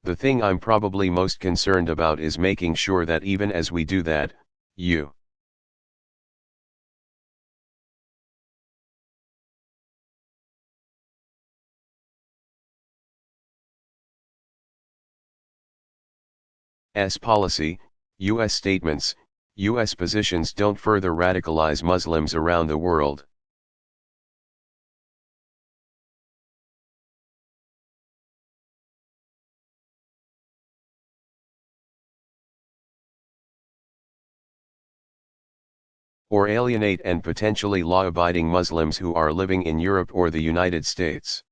The thing I'm probably most concerned about is making sure that even as we do that, you S. policy, U.S. statements, U.S. positions don't further radicalize Muslims around the world. Or alienate and potentially law-abiding Muslims who are living in Europe or the United States.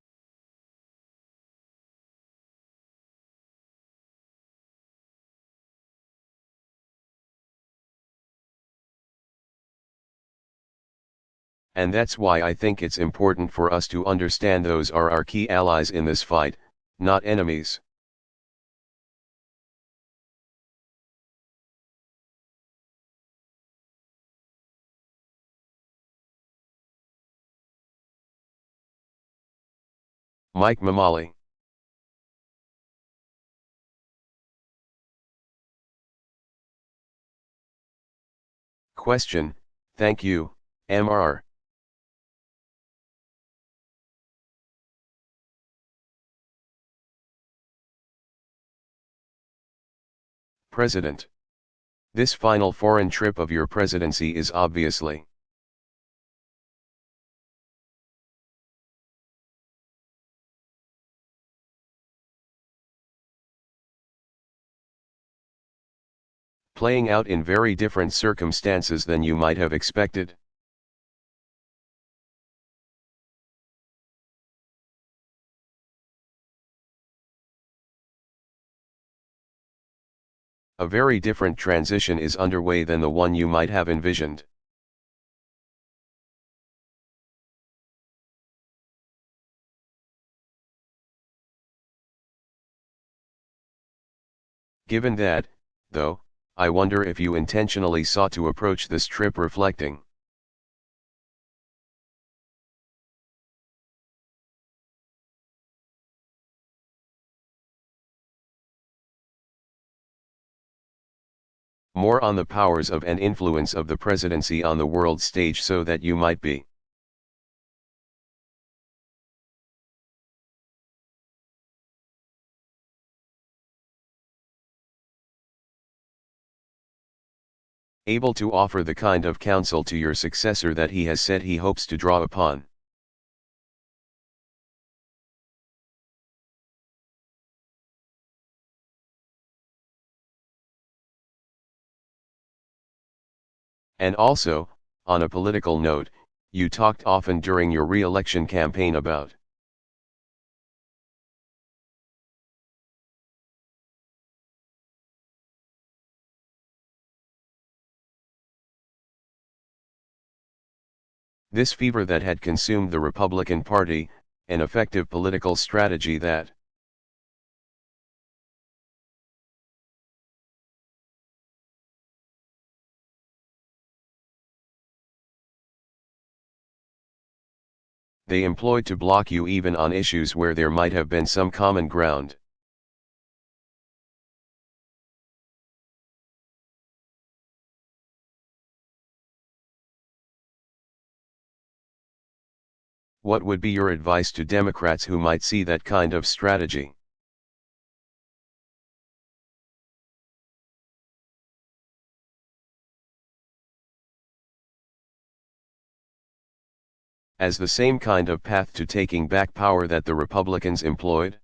And that's why I think it's important for us to understand those are our key allies in this fight, not enemies. Mike Mamali. Question, thank you, Mr. President. This final foreign trip of your presidency is obviously playing out in very different circumstances than you might have expected. A very different transition is underway than the one you might have envisioned. Given that, though, I wonder if you intentionally sought to approach this trip reflecting more on the powers of and influence of the presidency on the world stage so that you might be able to offer the kind of counsel to your successor that he has said he hopes to draw upon. And also, on a political note, you talked often during your re-election campaign about this fever that had consumed the Republican Party, an effective political strategy that they employed to block you even on issues where there might have been some common ground. What would be your advice to Democrats who might see that kind of strategy? As the same kind of path to taking back power that the Republicans employed?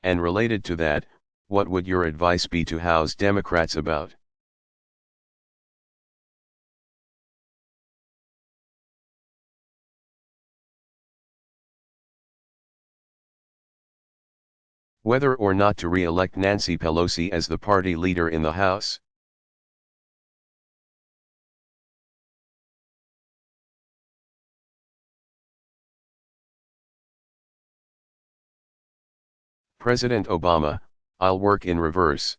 And related to that, what would your advice be to House Democrats about whether or not to re-elect Nancy Pelosi as the party leader in the House? President Obama, I'll work in reverse.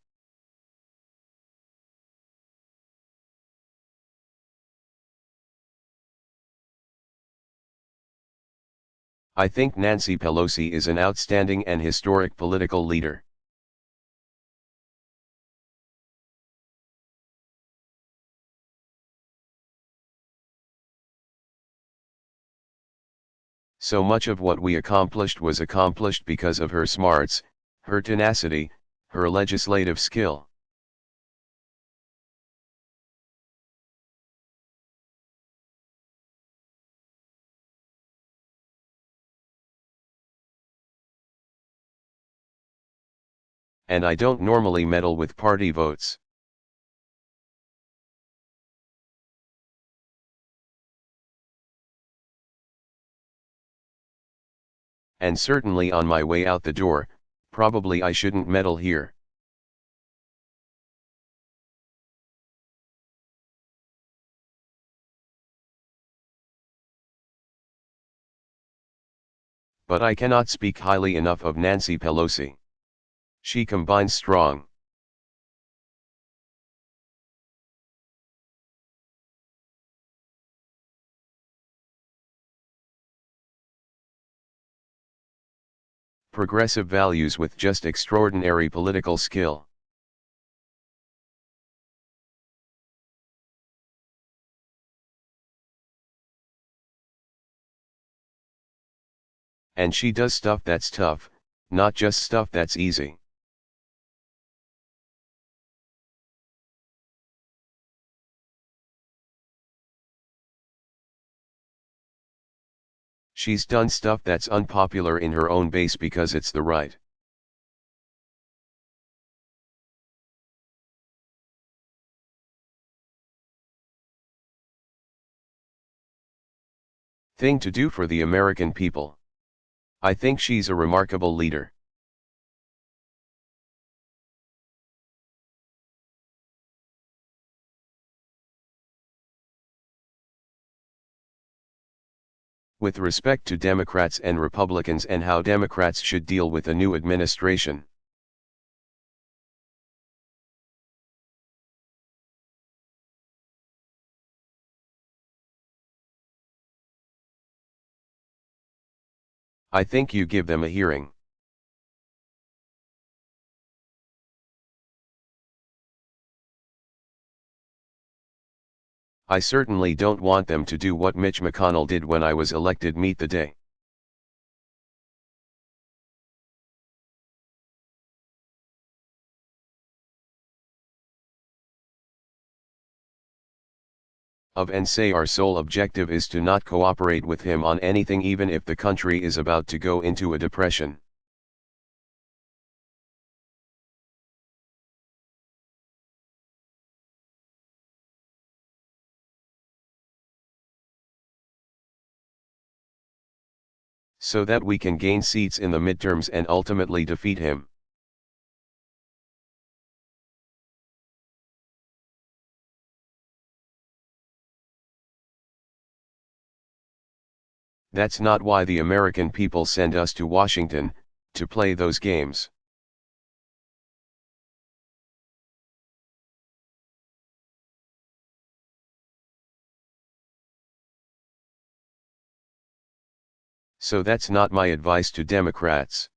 I think Nancy Pelosi is an outstanding and historic political leader. So much of what we accomplished was accomplished because of her smarts, her tenacity, her legislative skill. And I don't normally meddle with party votes. And certainly on my way out the door, probably I shouldn't meddle here. But I cannot speak highly enough of Nancy Pelosi. She combines strong progressive values with just extraordinary political skill. And she does stuff that's tough, not just stuff that's easy. She's done stuff that's unpopular in her own base because it's the right. Thing to do for the American people. I think she's a remarkable leader. With respect to Democrats and Republicans and how Democrats should deal with a new administration. I think you give them a hearing. I certainly don't want them to do what Mitch McConnell did when I was elected. Meet the day. Of and say our sole objective is to not cooperate with him on anything, even if the country is about to go into a depression. So that we can gain seats in the midterms and ultimately defeat him. That's not why the American people send us to Washington, to play those games. So that's not my advice to Democrats.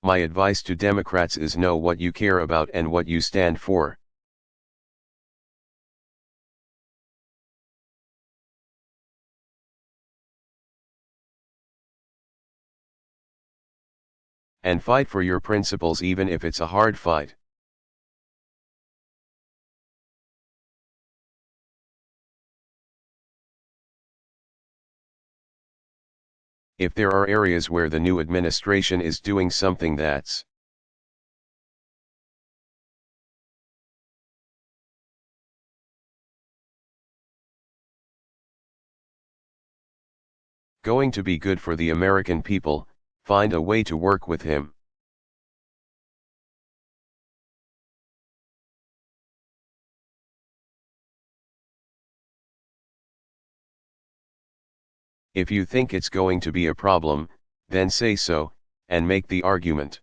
My advice to Democrats is know what you care about and what you stand for. And fight for your principles even if it's a hard fight. If there are areas where the new administration is doing something that's going to be good for the American people, find a way to work with him. If you think it's going to be a problem, then say so, and make the argument.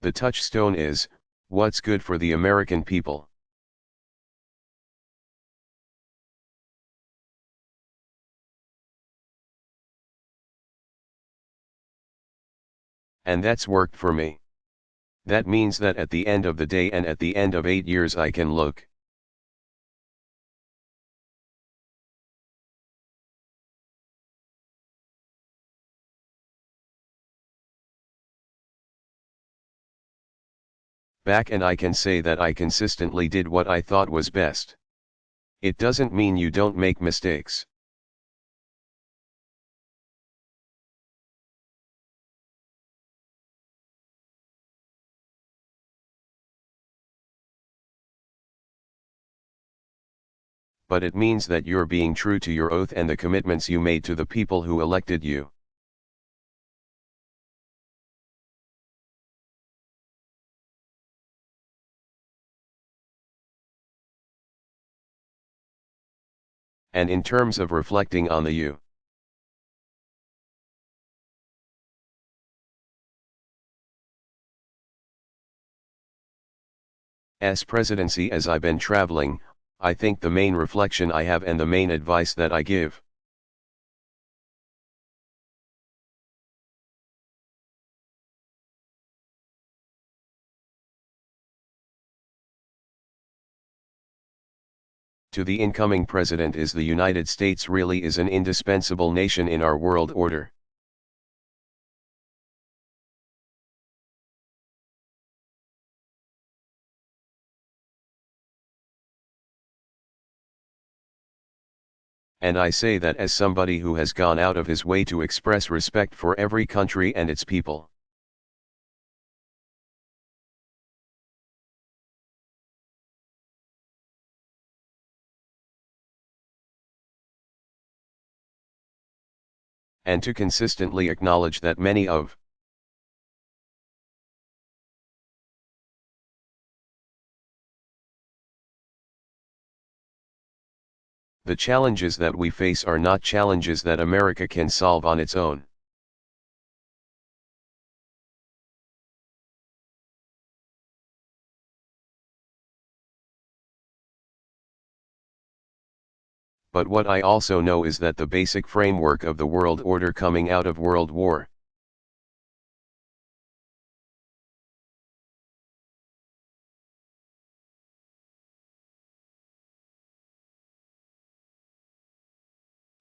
The touchstone is, what's good for the American people. And that's worked for me. That means that at the end of the day and at the end of 8 years I can look back and I can say that I consistently did what I thought was best. It doesn't mean you don't make mistakes. But it means that you're being true to your oath and the commitments you made to the people who elected you. And in terms of reflecting on the U.S. presidency as I've been traveling, I think the main reflection I have and the main advice that I give to the incoming president is the United States really is an indispensable nation in our world order. And I say that as somebody who has gone out of his way to express respect for every country and its people. And to consistently acknowledge that many of the challenges that we face are not challenges that America can solve on its own. But what I also know is that the basic framework of the world order coming out of World War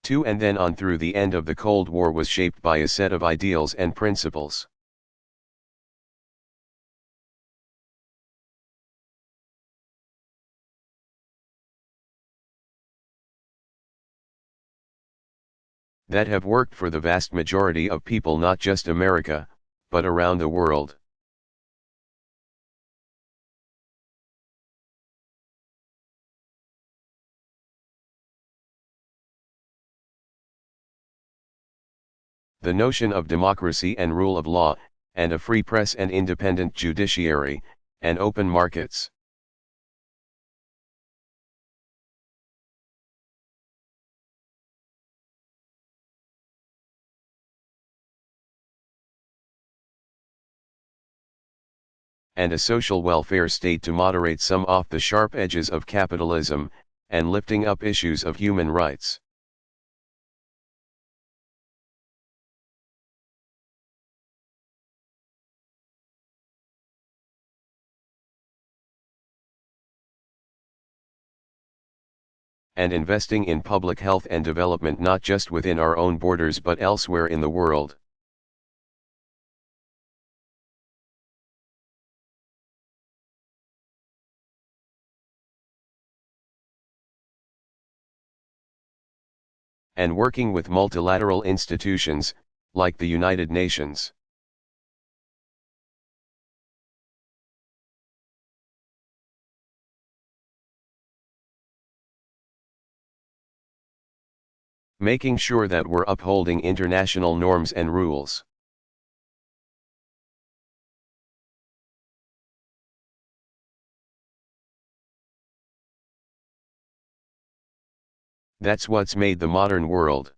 II and then on through the end of the Cold War was shaped by a set of ideals and principles. That have worked for the vast majority of people, not just America, but around the world. The notion of democracy and rule of law, and a free press and independent judiciary, and open markets. And a social welfare state to moderate some off the sharp edges of capitalism, and lifting up issues of human rights. And investing in public health and development not just within our own borders but elsewhere in the world. And working with multilateral institutions, like the United Nations. Making sure that we're upholding international norms and rules. That's what's made the modern world.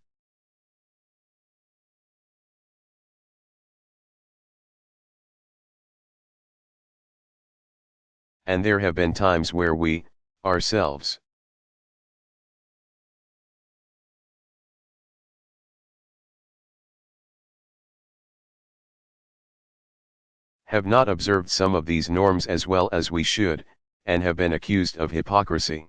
And there have been times where we, ourselves, have not observed some of these norms as well as we should, and have been accused of hypocrisy.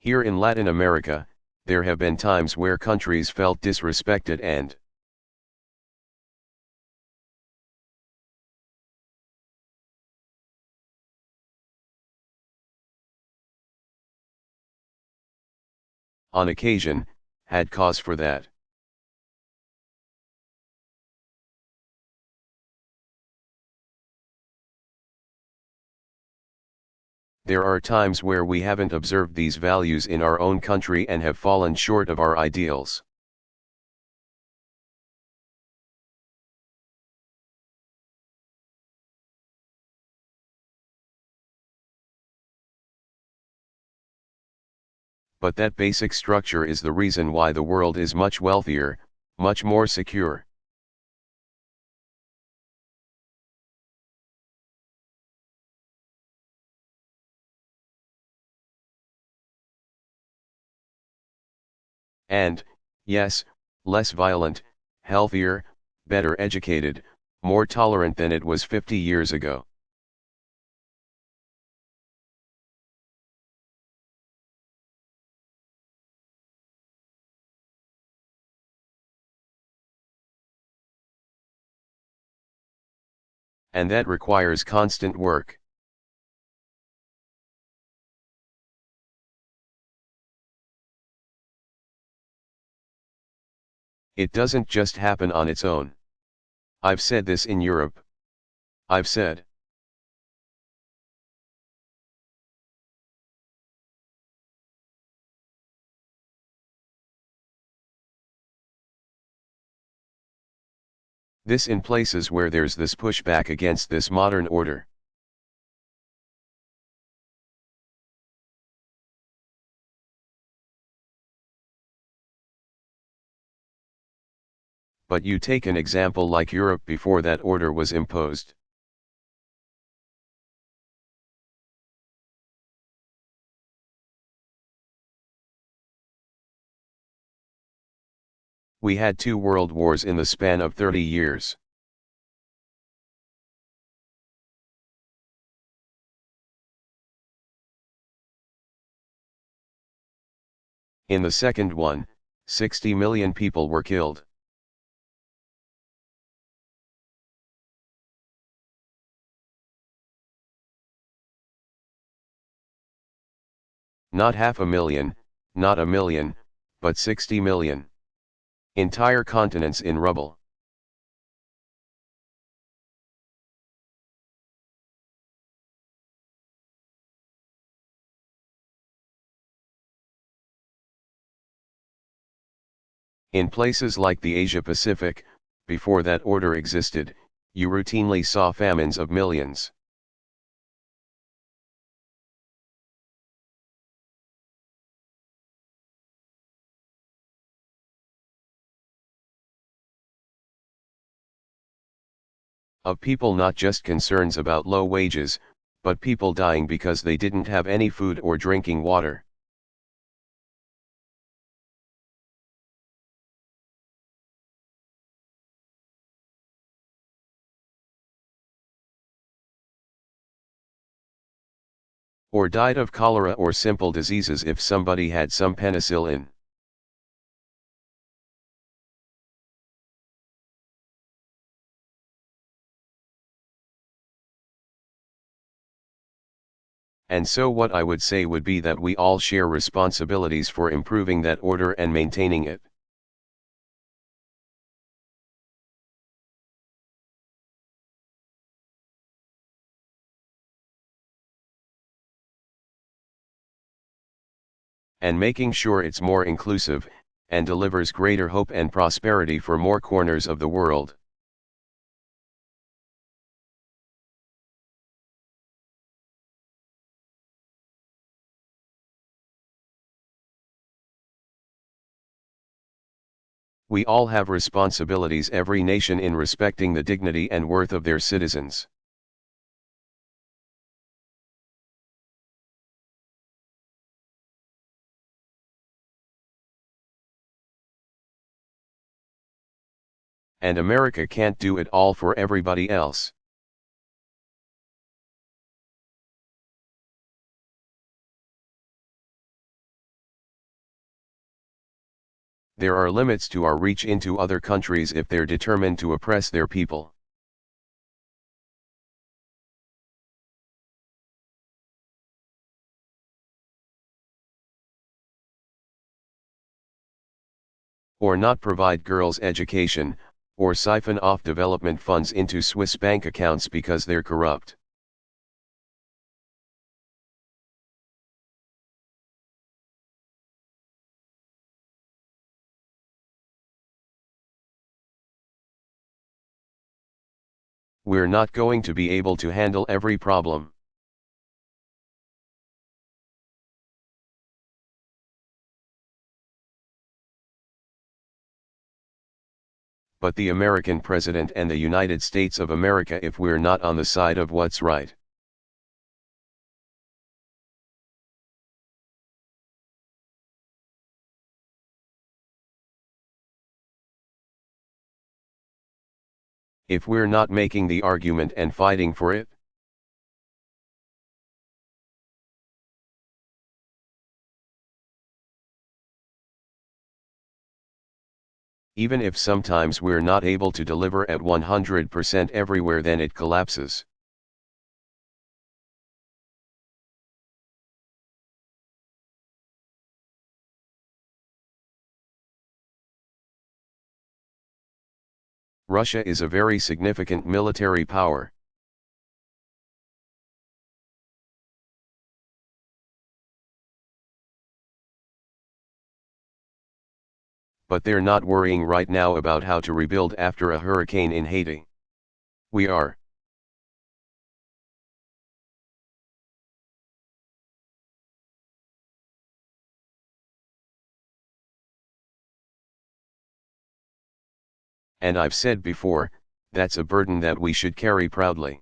Here in Latin America, there have been times where countries felt disrespected and on occasion, had cause for that. There are times where we haven't observed these values in our own country and have fallen short of our ideals. But that basic structure is the reason why the world is much wealthier, much more secure. And, yes, less violent, healthier, better educated, more tolerant than it was 50 years ago. And that requires constant work. It doesn't just happen on its own. I've said this in Europe. I've said, this in places where there's this pushback against this modern order. But you take an example like Europe before that order was imposed. We had 2 world wars in the span of 30 years. In the second one, 60 million people were killed. Not 500,000, not a million, but 60 million. Entire continents in rubble. In places like the Asia Pacific, before that order existed, you routinely saw famines of millions. Of people, not just concerns about low wages, but people dying because they didn't have any food or drinking water. Or died of cholera or simple diseases if somebody had some penicillin. And so what I would say would be that we all share responsibilities for improving that order and maintaining it. And making sure it's more inclusive, and delivers greater hope and prosperity for more corners of the world. We all have responsibilities, every nation, in respecting the dignity and worth of their citizens. And America can't do it all for everybody else. There are limits to our reach into other countries if they're determined to oppress their people. Or not provide girls education, or siphon off development funds into Swiss bank accounts because they're corrupt. We're not going to be able to handle every problem. But the American president and the United States of America, if we're not on the side of what's right. If we're not making the argument and fighting for it. Even if sometimes we're not able to deliver at 100% everywhere, then it collapses. Russia is a very significant military power. But they're not worrying right now about how to rebuild after a hurricane in Haiti. We are. And I've said before, that's a burden that we should carry proudly.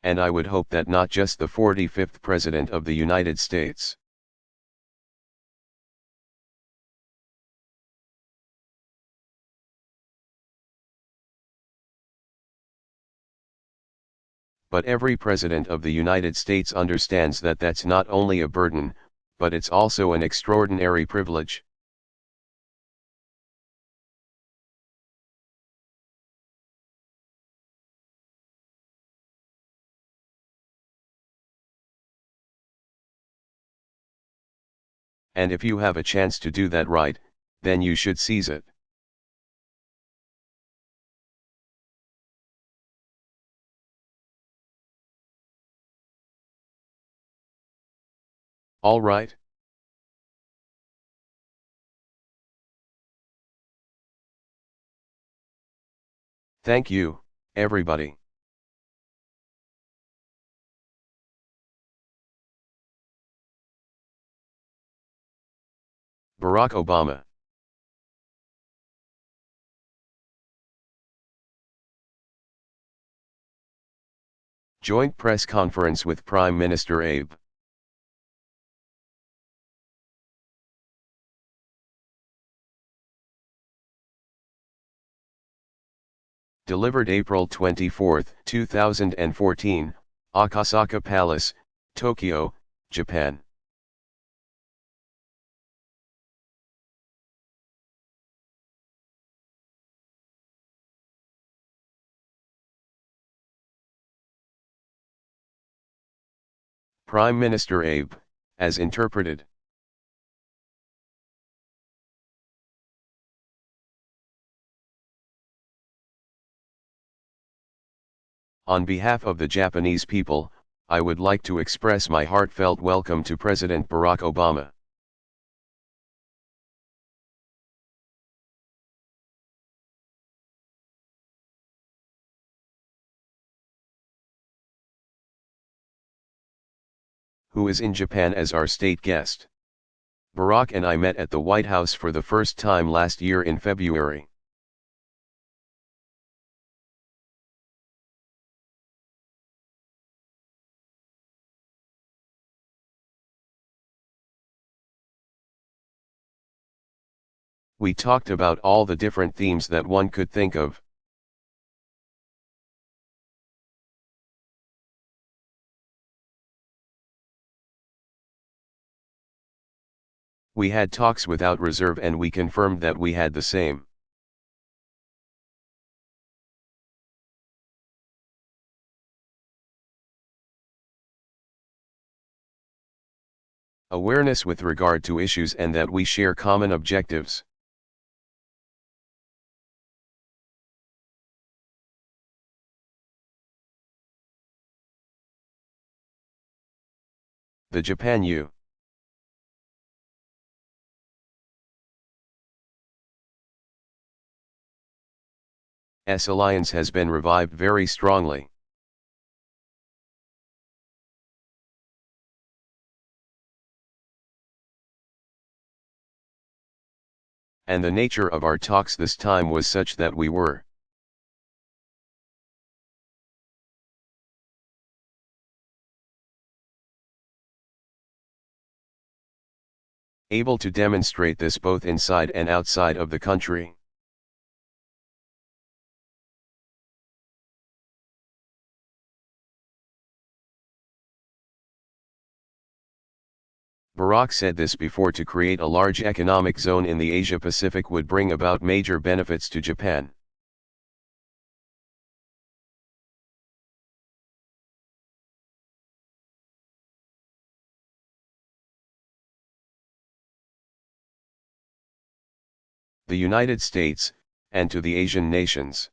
And I would hope that not just the 45th President of the United States, but every President of the United States understands that that's not only a burden, but it's also an extraordinary privilege. And if you have a chance to do that right, then you should seize it. All right? Thank you, everybody. Barack Obama. Joint press conference with Prime Minister Abe. Delivered April 24, 2014, Akasaka Palace, Tokyo, Japan. Prime Minister Abe, as interpreted. On behalf of the Japanese people, I would like to express my heartfelt welcome to President Barack Obama. who is in Japan as our state guest. Barack and I met at the White House for the first time last year in February. We talked about all the different themes that one could think of. We had talks without reserve and we confirmed that we had the same. Awareness with regard to issues and that we share common objectives. The Japan U.S. alliance has been revived very strongly. And the nature of our talks this time was such that we were able to demonstrate this both inside and outside of the country. Barack said this before to create a large economic zone in the Asia-Pacific would bring about major benefits to Japan. The United States, and to the Asian nations.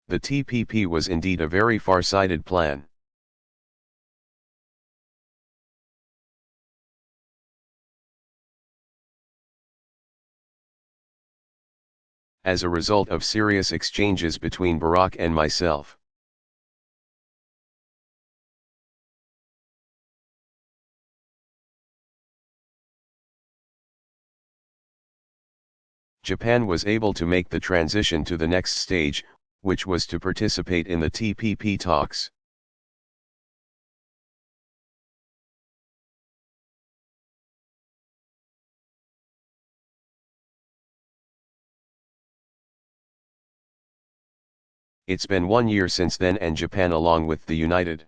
The TPP was indeed a very far-sighted plan. As a result of serious exchanges between Barack and myself. Japan was able to make the transition to the next stage, which was to participate in the TPP talks. It's been 1 year since then and Japan along with the United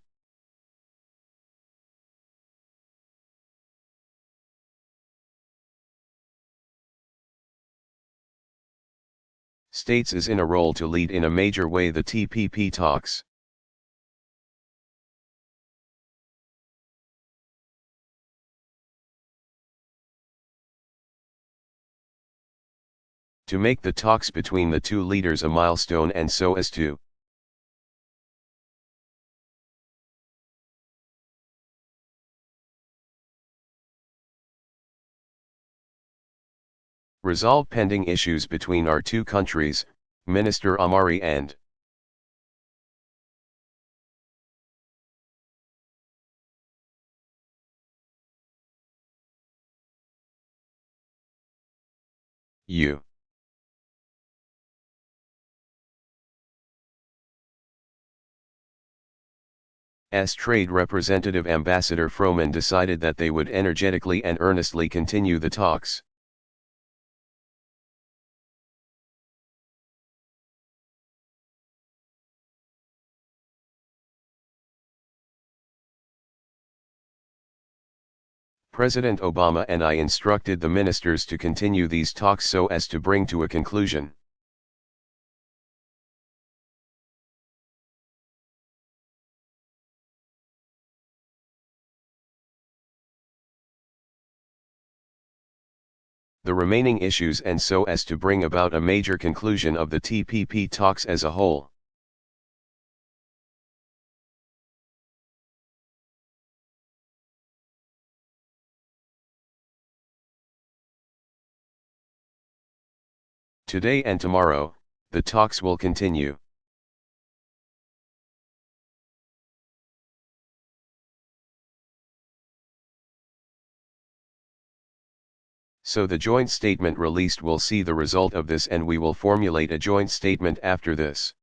States is in a role to lead in a major way the TPP talks. To make the talks between the two leaders a milestone and so as to resolve pending issues between our two countries, Minister Amari and U. S. Trade Representative Ambassador Froman decided that they would energetically and earnestly continue the talks. President Obama and I instructed the ministers to continue these talks so as to bring to a conclusion. The remaining issues and so as to bring about a major conclusion of the TPP talks as a whole. Today and tomorrow, the talks will continue. So the joint statement released will see the result of this, and we will formulate a joint statement after this.